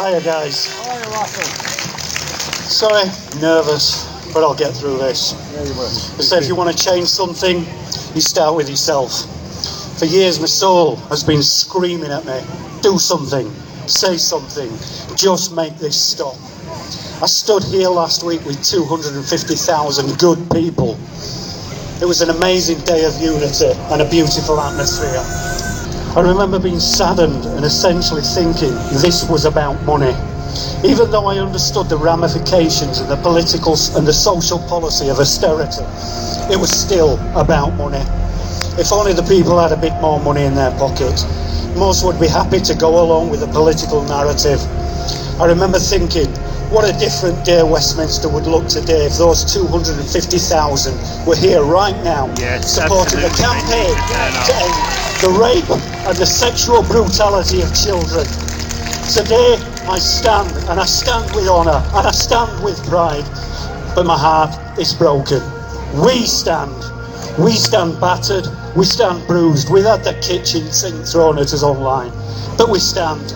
Hiya guys. How are you, Russell? Sorry, nervous, but I'll get through this. Yeah, you will. They say if you want to change something, you start with yourself. For years my soul has been screaming at me, do something, say something, just make this stop. I stood here last week with 250,000 good people. It was an amazing day of unity and a beautiful atmosphere. I remember being saddened and essentially thinking this was about money. Even though I understood the ramifications and the political and the social policy of austerity, it was still about money. If only the people had a bit more money in their pocket, most would be happy to go along with the political narrative. I remember thinking, what a different day Westminster would look today if those 250,000 were here right now, supporting the campaign to end the rape and the sexual brutality of children. Today I stand, and I stand with honour, and I stand with pride, but my heart is broken. We stand battered, we stand bruised. We've had the kitchen sink thrown at us online, but we stand.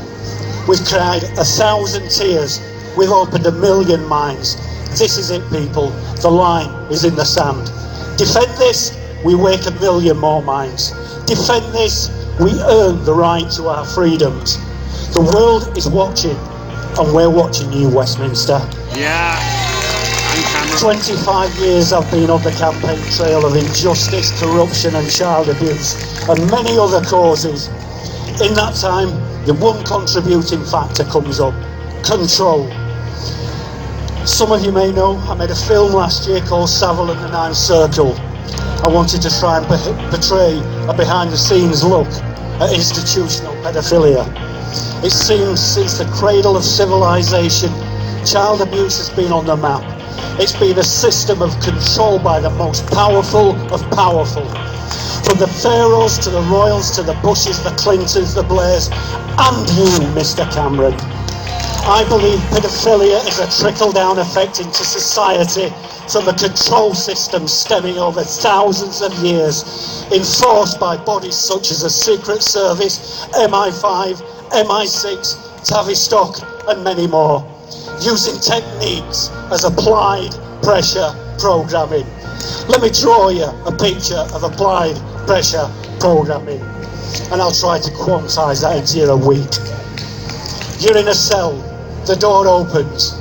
We've cried 1,000 tears, we've opened 1,000,000 minds. This is it, people, the line is in the sand. Defend this, we wake 1,000,000 more minds. Defend this, we earn the right to our freedoms. The world is watching, and we're watching you, Westminster. Yeah. 25 years I've been on the campaign trail of injustice, corruption and child abuse, and many other causes. In that time, the one contributing factor comes up: control. Some of you may know, I made a film last year called Savile and the Ninth Circle. I wanted to try and portray a behind-the-scenes look at institutional pedophilia. It seems since the cradle of civilization, child abuse has been on the map. It's been a system of control by the most powerful of powerful. From the pharaohs to the royals to the Bushes, the Clintons, the Blairs, and you, Mr. Cameron. I believe pedophilia is a trickle-down effect into society from a control system stemming over thousands of years, enforced by bodies such as the Secret Service, MI5, MI6, Tavistock, and many more, using techniques as applied pressure programming. Let me draw you a picture of applied pressure programming, and I'll try to quantize that into you a week. You're in a cell, the door opens,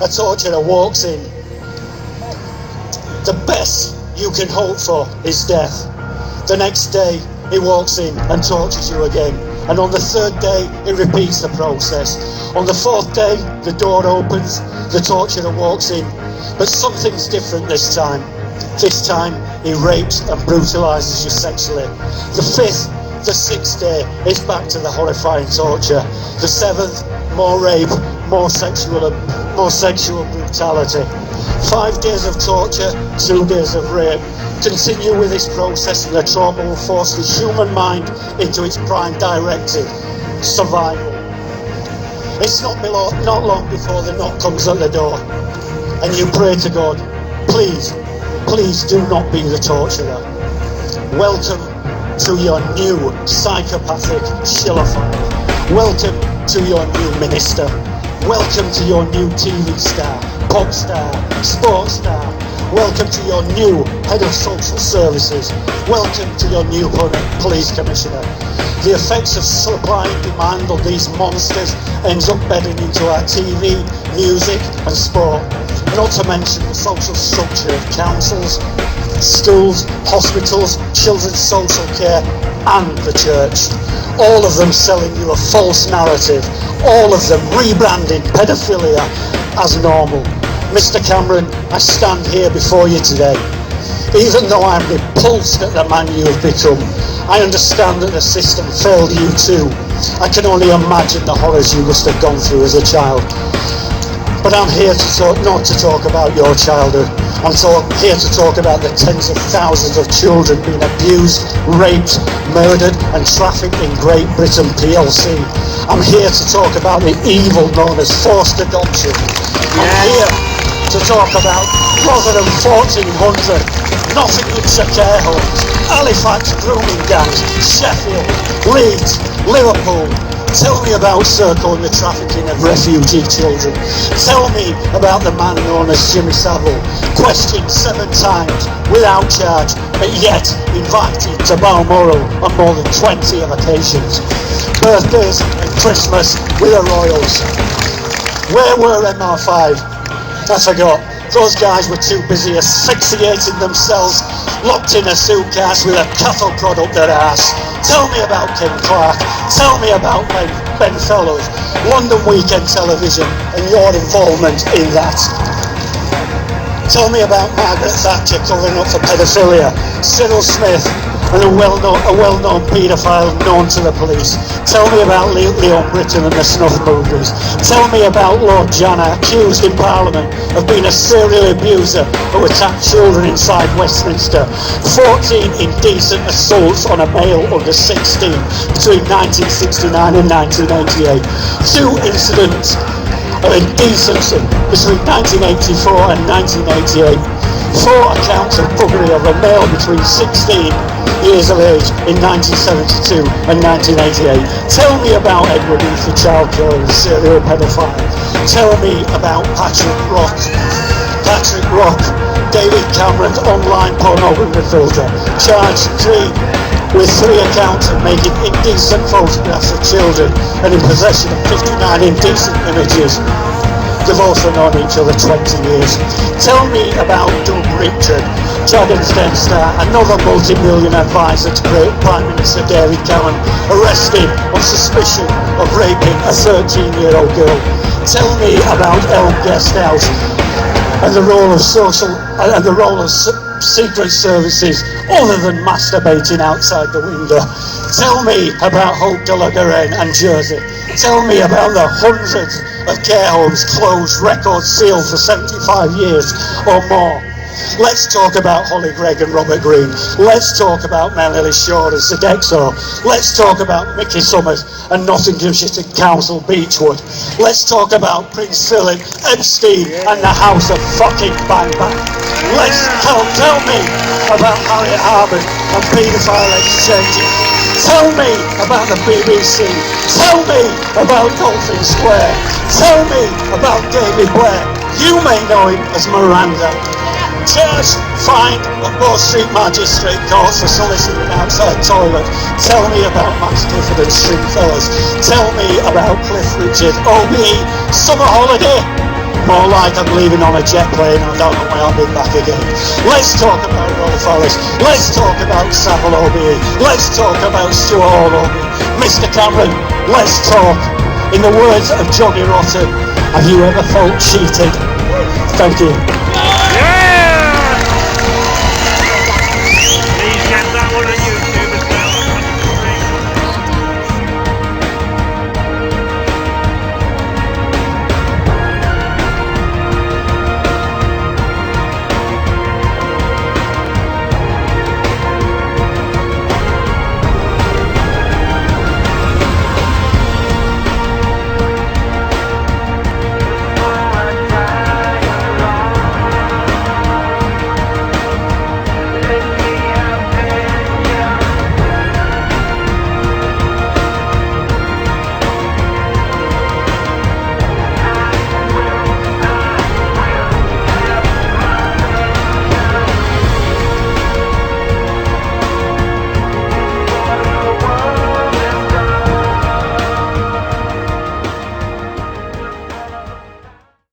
a torturer walks in. The best you can hope for is death. The next day, he walks in and tortures you again. And on the third day, he repeats the process. On the fourth day, the door opens, the torturer walks in. But something's different this time. This time, he rapes and brutalises you sexually. The fifth, the sixth day, is back to the horrifying torture. The seventh, more rape, more sexual brutality. 5 days of torture, 2 days of rape. Continue with this process and the trauma will force the human mind into its prime directive: survival. It's not long before the knock comes at the door and you pray to God, please do not be the torturer. Welcome to your new psychopathic shillophile. Welcome to your new minister. Welcome to your new TV star, pop star, sports star. Welcome to your new head of social services. Welcome to your new police commissioner. The effects of supply and demand on these monsters ends up bedding into our TV, music and sport. Not to mention the social structure of councils, schools, hospitals, children's social care and the church. All of them selling you a false narrative. All of them rebranding pedophilia as normal. Mr. Cameron, I stand here before you today. Even though I'm repulsed at the man you have become, I understand that the system failed you too. I can only imagine the horrors you must have gone through as a child. But I'm here not to talk about your childhood. I'm here to talk about the tens of thousands of children being abused, raped, murdered and trafficked in Great Britain PLC. I'm here to talk about the evil known as forced adoption. I'm here to talk about Rotherham 1400, Nottinghamshire care homes, Halifax grooming gangs, Sheffield, Leeds, Liverpool, Tell me about circling the trafficking of refugee children. Tell me about the man known as Jimmy Savile, questioned 7 times without charge, but yet invited to Balmoral on more than 20 occasions. Birthdays and Christmas with the Royals. Where were MR5? I forgot. Those guys were too busy asphyxiating themselves, locked in a suitcase with a cattle prod up their arse. Tell me about Ken Clark. Tell me about Ben Fellows, London Weekend Television, and your involvement in that. Tell me about Margaret Thatcher covering up for paedophilia, Cyril Smith, and a well-known paedophile known to the police. Tell me about Leon Britton and the snuff movies. Tell me about Lord Janner, accused in Parliament of being a serial abuser who attacked children inside Westminster. 14 indecent assaults on a male under 16 between 1969 and 1988. 2 incidents of indecency between 1984 and 1988. 4 accounts of buggery of a male between 16 years of age in 1972 and 1988. Tell me about Edward Heath, the child killer and serial pedophile. Tell me about Patrick Rock. Patrick Rock, David Cameron's online pornography filter, charged with 3 accounts of making indecent photographs of children and in possession of 59 indecent images. They've also known each other 20 years. Tell me about Doug Richard, Dragon's Den star, another multi-million advisor to Prime Minister David Cameron, arrested on suspicion of raping a 13-year-old girl. Tell me about Elm Guest House and the role of secret services other than masturbating outside the window. Tell me about Hope de la Garenne and Jersey. Tell me about the hundreds of care homes closed, records sealed for 75 years or more. Let's talk about Holly Gregg and Robert Greene. Let's talk about Melanie Shaw and Sodexo. Let's talk about Mickey Summers and Nottinghamshire Council Beechwood. Let's talk about Prince Philip, Epstein and the House of fucking Bang Bang. Let's tell me about Harriet Harman and paedophile exchanging. Tell me about the BBC. Tell me about Dolphin Square. Tell me about David Blair. You may know him as Miranda. Charged, fined at Bow Street Magistrate Courts for soliciting outside toilet. Tell me about Max Clifford and Stringfellas. Tell me about Cliff Richard. OBE, summer holiday. More like I'm leaving on a jet plane and I don't know when I'll be back again. Let's talk about Rolf Harris. Let's talk about Savile OBE. Let's talk about Stuart Hall OBE. Mr. Cameron, let's talk. In the words of Johnny Rotten, have you ever felt cheated? Thank you.